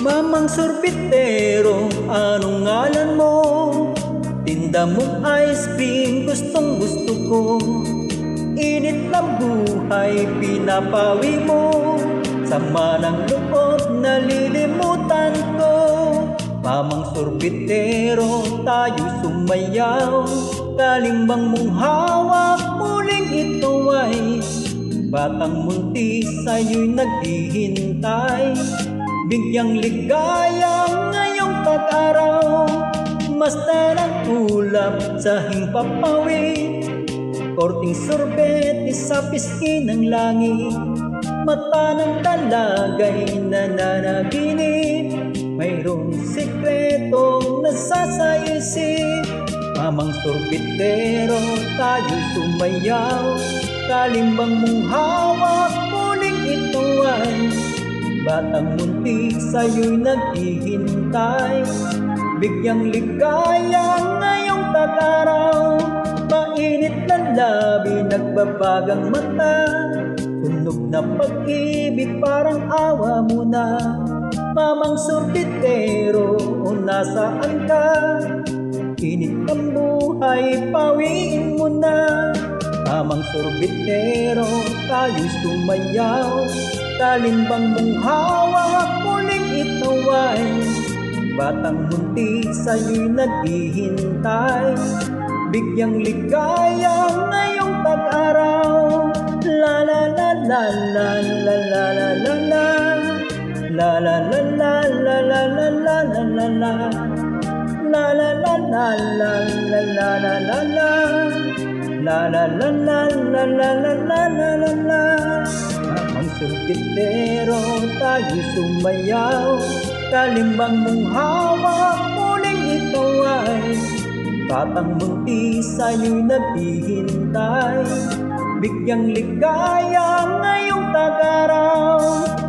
Mamang sorbitero, anong ngalan mo? Tinda mong ice cream, gustong gusto ko. Init ng buhay, pinapawi mo. Sama ng loob, nalilimutan ko. Mamang sorbitero, tayo sumayaw. Kalimbang mong hawak, muling ito ay batang munti sa'yo'y naghihintay. Bigyang ligaya ngayong pag-araw. Basta ng ulap sa himpapawid. Korting sorbet sa pisngi ng langit. Mata ng talagay nananaginip. Mayroong sikretong nasasaisip. Mamang sorbitero, tayo sumayaw. Kalimbang mong hawak, muling ito ay batang munti sa'yo'y naghihintay. Bigyang ligaya ngayong pag-araw. Mainit na labi, nagbabagang mata. Tunog na pag-ibig, parang awa mo na. Mamang sorbitero, o nasaan ka? Init ang buhay, pawiin mo na. Mamang sorbitero, tayo sumayaw. Kalimbang mong hawak, muling ito ay batang munti sa'yo'y naghihintay. Bigyang ligaya ngayong pag-araw. La la la la la la la la la la. La la la la la la la la la la la. La la la la la la la la la la. La la la la la la la la la la la. Mamang sorbitero, tayo sumayaw. Kalimbang mong hawak, muling ito ay batang munti sa'yo'y naghihintay. Bigyang ligaya ngayong pag-araw.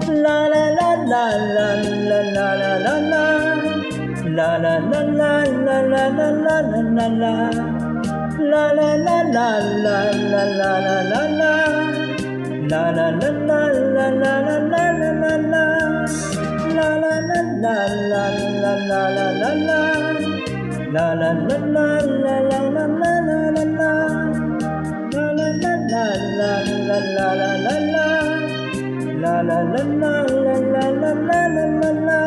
La la la la la la la la la la. La la la la la la la la la la la. La la la la la la la la la la. La la la la la la la la la la la. La la la la la la la la la la. La la la la la la la la la la la. La la la la la la la la la la. La la la la la la la la la la.